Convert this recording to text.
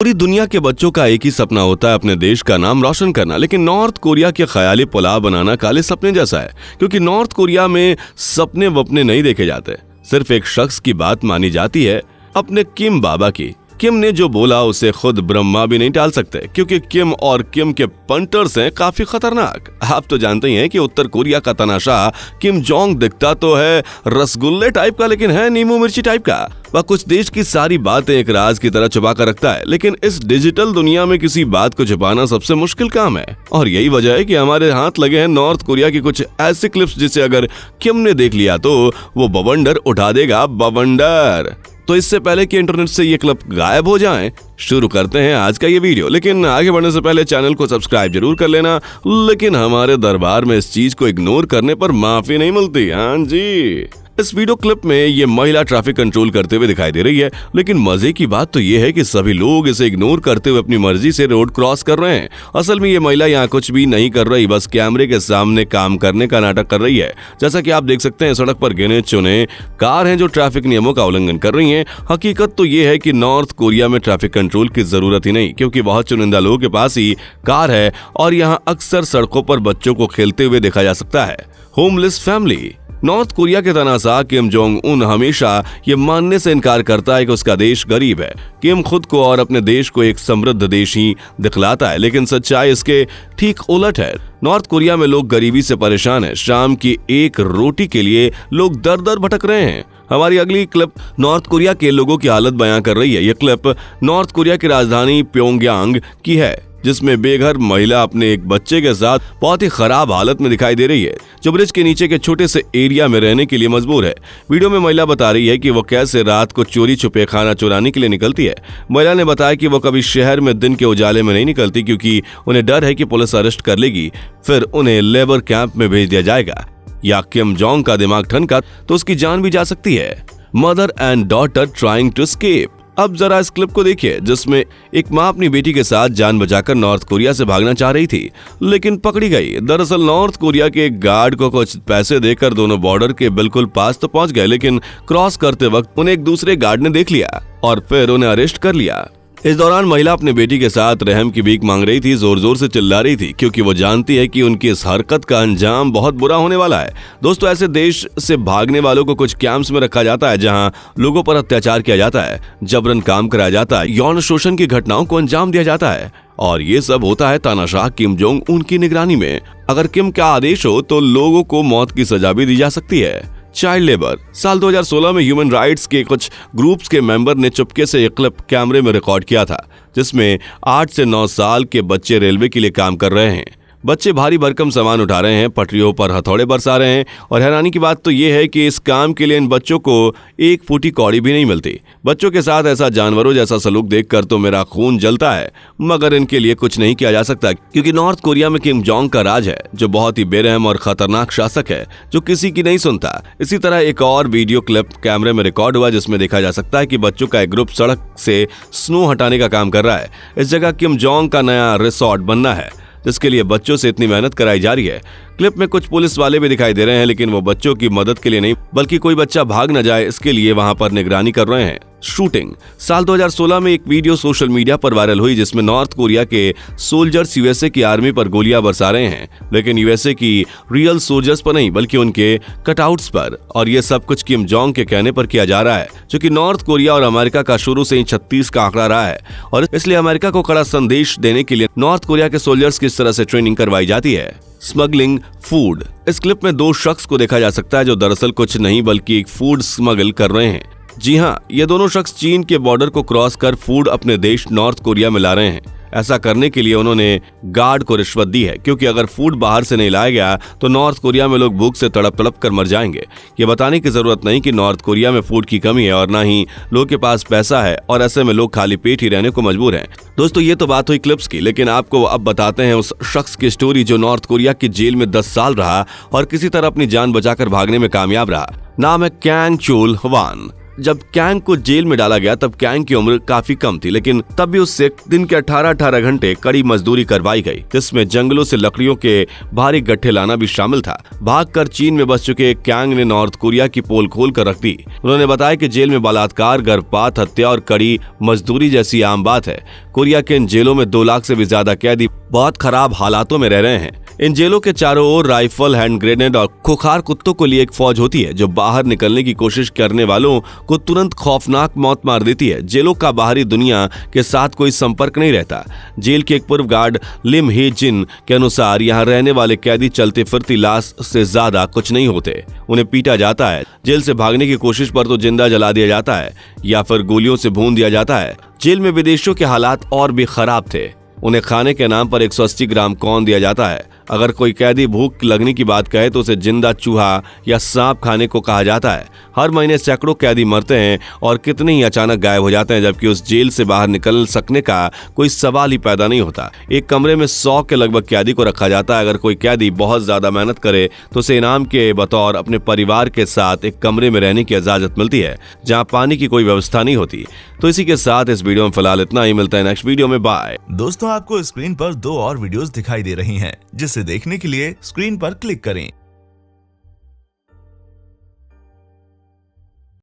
पूरी दुनिया के बच्चों का एक ही सपना होता है, अपने देश का नाम रोशन करना। लेकिन नॉर्थ कोरिया के ख्याली पुलाव बनाना काले सपने जैसा है, क्योंकि नॉर्थ कोरिया में सपने वपने नहीं देखे जाते। सिर्फ एक शख्स की बात मानी जाती है, अपने किम बाबा की। किम ने जो बोला उसे खुद ब्रह्मा भी नहीं टाल सकते, क्योंकि किम और किम के पंटर्स हैं काफी खतरनाक। आप तो जानते ही हैं कि उत्तर कोरिया का तानाशाह किम जोंग दिखता तो है रसगुल्ले टाइप का, लेकिन है नींबू मिर्ची टाइप का। वह कुछ देश की सारी बातें एक राज की तरह छुपा कर रखता है, लेकिन इस डिजिटल दुनिया में किसी बात को छुपाना सबसे मुश्किल काम है। और यही वजह है कि हमारे हाथ लगे हैं नॉर्थ कोरिया की कुछ ऐसी क्लिप्स जिसे अगर किम ने देख लिया तो वो बवंडर उठा देगा, बवंडर। तो इससे पहले कि इंटरनेट से ये क्लिप गायब हो जाएं, शुरू करते हैं आज का ये वीडियो। लेकिन आगे बढ़ने से पहले चैनल को सब्सक्राइब जरूर कर लेना। लेकिन हमारे दरबार में इस चीज को इग्नोर करने पर माफी नहीं मिलती। हाँ जी, इस वीडियो क्लिप में ये महिला ट्रैफिक कंट्रोल करते हुए दिखाई दे रही है, लेकिन मजे की बात तो ये है कि सभी लोग इसे इग्नोर करते हुए अपनी मर्जी से रोड क्रॉस कर रहे हैं। असल में ये महिला यहाँ कुछ भी नहीं कर रही, बस कैमरे के सामने काम करने का नाटक कर रही है। जैसा कि आप देख सकते हैं, सड़क पर गिने चुने कार हैं जो ट्रैफिक नियमों का उल्लंघन कर रही हैं। हकीकत तो ये है कि नॉर्थ कोरिया में ट्रैफिक कंट्रोल की जरूरत ही नहीं, क्योंकि बहुत चुनिंदा लोगों के पास ही कार है और यहाँ अक्सर सड़कों पर बच्चों को खेलते हुए देखा जा सकता है। Homeless family. नॉर्थ कोरिया के तानाशाह किम जोंग उन हमेशा ये मानने से इनकार करता है कि उसका देश गरीब है। किम खुद को और अपने देश को एक समृद्ध देश ही दिखलाता है, लेकिन सच्चाई इसके ठीक उलट है। नॉर्थ कोरिया में लोग गरीबी से परेशान हैं। शाम की एक रोटी के लिए लोग दर दर भटक रहे हैं। हमारी अगली क्लिप नॉर्थ कोरिया के लोगों की हालत बयां कर रही है। यह क्लिप नॉर्थ कोरिया की राजधानी प्योंगयांग की है, जिसमें बेघर महिला अपने एक बच्चे के साथ बहुत ही खराब हालत में दिखाई दे रही है, जो ब्रिज के नीचे के छोटे से एरिया में रहने के लिए मजबूर है। वीडियो में महिला बता रही है कि वो कैसे रात को चोरी छुपे खाना चुराने के लिए निकलती है। महिला ने बताया कि वो कभी शहर में दिन के उजाले में नहीं निकलती, क्योंकि उन्हें डर है कि पुलिस अरेस्ट कर लेगी, फिर उन्हें लेबर कैंप में भेज दिया जाएगा, या किम जोंग का दिमाग ठनका तो उसकी जान भी जा सकती है। Mother and daughter trying to escape. अब जरा इस क्लिप को देखिए, जिसमें एक माँ अपनी बेटी के साथ जान बचाकर नॉर्थ कोरिया से भागना चाह रही थी, लेकिन पकड़ी गई। दरअसल नॉर्थ कोरिया के एक गार्ड को कुछ पैसे देकर दोनों बॉर्डर के बिल्कुल पास तो पहुंच गए, लेकिन क्रॉस करते वक्त उन्हें एक दूसरे गार्ड ने देख लिया और फिर उन्हें अरेस्ट कर लिया। इस दौरान महिला अपनी बेटी के साथ रहम की भीख मांग रही थी, जोर जोर से चिल्ला रही थी, क्योंकि वो जानती है कि उनकी इस हरकत का अंजाम बहुत बुरा होने वाला है। दोस्तों, ऐसे देश से भागने वालों को कुछ कैंप्स में रखा जाता है, जहां लोगों पर अत्याचार किया जाता है, जबरन काम कराया जाता है, यौन शोषण की घटनाओं को अंजाम दिया जाता है। और ये सब होता है तानाशाह किम जोंग उनकी निगरानी में। अगर किम का आदेश हो तो लोगों को मौत की सजा भी दी जा सकती है। Child labour. साल 2016 में ह्यूमन राइट्स के कुछ ग्रुप्स के मेंबर ने चुपके से एक क्लिप कैमरे में रिकॉर्ड किया था, जिसमें 8 से 9 साल के बच्चे रेलवे के लिए काम कर रहे हैं। बच्चे भारी भरकम सामान उठा रहे हैं, पटरियों पर हथौड़े बरसा रहे हैं, और हैरानी की बात तो ये है कि इस काम के लिए इन बच्चों को एक फूटी कौड़ी भी नहीं मिलती। बच्चों के साथ ऐसा जानवरों जैसा सलूक देखकर तो मेरा खून जलता है, मगर इनके लिए कुछ नहीं किया जा सकता, क्योंकि नॉर्थ कोरिया में किम जोंग का राज है, जो बहुत ही बेरहम और खतरनाक शासक है, जो किसी की नहीं सुनता। इसी तरह एक और वीडियो क्लिप कैमरे में रिकॉर्ड हुआ, जिसमें देखा जा सकता है कि बच्चों का एक ग्रुप सड़क से स्नो हटाने का काम कर रहा है। इस जगह किम जोंग का नया रिसोर्ट बनना है, जिसके लिए बच्चों से इतनी मेहनत कराई जा रही है। क्लिप में कुछ पुलिस वाले भी दिखाई दे रहे हैं, लेकिन वो बच्चों की मदद के लिए नहीं, बल्कि कोई बच्चा भाग न जाए इसके लिए वहां पर निगरानी कर रहे हैं। शूटिंग। साल 2016 में एक वीडियो सोशल मीडिया पर वायरल हुई, जिसमें नॉर्थ कोरिया के सोल्जर्स यूएसए की आर्मी पर गोलियां बरसा रहे हैं, लेकिन यूएसए की रियल सोल्जर्स पर नहीं, बल्कि उनके कटआउट्स पर। और ये सब कुछ किम जोंग के कहने पर किया जा रहा है, जो कि नॉर्थ कोरिया और अमेरिका का शुरू से ही 36 का आंकड़ा रहा है, और इसलिए अमेरिका को कड़ा संदेश देने के लिए नॉर्थ कोरिया के सोल्जर्स किस तरह से ट्रेनिंग करवाई जाती है। Smuggling food. इस क्लिप में 2 शख्स को देखा जा सकता है, जो दरअसल कुछ नहीं बल्कि एक फूड स्मगल कर रहे हैं। जी हाँ, ये दोनों शख्स चीन के बॉर्डर को क्रॉस कर फूड अपने देश नॉर्थ कोरिया में ला रहे हैं। ऐसा करने के लिए उन्होंने गार्ड को रिश्वत दी है, क्योंकि अगर फूड बाहर से नहीं लाया गया तो नॉर्थ कोरिया में लोग भूख से तड़प तड़प कर मर जाएंगे। ये बताने की जरूरत नहीं कि नॉर्थ कोरिया में फूड की कमी है और ना ही लोगों के पास पैसा है, और ऐसे में लोग खाली पेट ही रहने को मजबूर हैं। दोस्तों, ये तो बात हुई क्लिप्स की, लेकिन आपको अब बताते हैं उस शख्स की स्टोरी जो नॉर्थ कोरिया की जेल में 10 साल रहा और किसी तरह अपनी जान बचाकर भागने में कामयाब रहा। नाम है कैंग चोल हवान। जब कैंग को जेल में डाला गया तब कैंग की उम्र काफी कम थी, लेकिन तब भी उससे दिन के 18-18 घंटे कड़ी मजदूरी करवाई गई, जिसमें जंगलों से लकड़ियों के भारी गट्ठे लाना भी शामिल था। भागकर चीन में बस चुके कैंग ने नॉर्थ कोरिया की पोल खोल कर रख दी। उन्होंने बताया कि जेल में बलात्कार, गर्भपात, हत्या और कड़ी मजदूरी जैसी आम बात है। कोरिया के इन जेलों में 2 लाख से भी ज्यादा कैदी बहुत खराब हालातों में रह रहे हैं। इन जेलों के चारों ओर राइफल, हैंड ग्रेनेड और खुखार कुत्तों को लिए एक फौज होती है, जो बाहर निकलने की कोशिश करने वालों को तुरंत खौफनाक मौत मार देती है। जेलों का बाहरी दुनिया के साथ कोई संपर्क नहीं रहता। जेल के एक पूर्व गार्ड लिम ही जिन के अनुसार यहाँ रहने वाले कैदी चलते फिरती लाश से ज्यादा कुछ नहीं होते। उन्हें पीटा जाता है, जेल से भागने की कोशिश पर तो जिंदा जला दिया जाता है या फिर गोलियों से भून दिया जाता है। जेल में विदेशियों के हालात और भी खराब थे। उन्हें खाने के नाम पर 180 ग्राम कॉर्न दिया जाता है। अगर कोई कैदी भूख लगने की बात कहे तो उसे जिंदा चूहा या सांप खाने को कहा जाता है। हर महीने सैकड़ों कैदी मरते हैं और कितने ही अचानक गायब हो जाते हैं, जबकि उस जेल से बाहर निकल सकने का कोई सवाल ही पैदा नहीं होता। एक कमरे में 100 के लगभग कैदी को रखा जाता है। अगर कोई कैदी बहुत ज्यादा मेहनत करे तो उसे इनाम के बतौर अपने परिवार के साथ एक कमरे में रहने की इजाजत मिलती है, जहाँ पानी की कोई व्यवस्था नहीं होती। तो इसी के साथ इस वीडियो में फिलहाल इतना ही। मिलता है नेक्स्ट वीडियो में। बाय। दोस्तों, आपको स्क्रीन पर 2 और वीडियोस दिखाई दे रही हैं, जिसे देखने के लिए स्क्रीन पर क्लिक करें।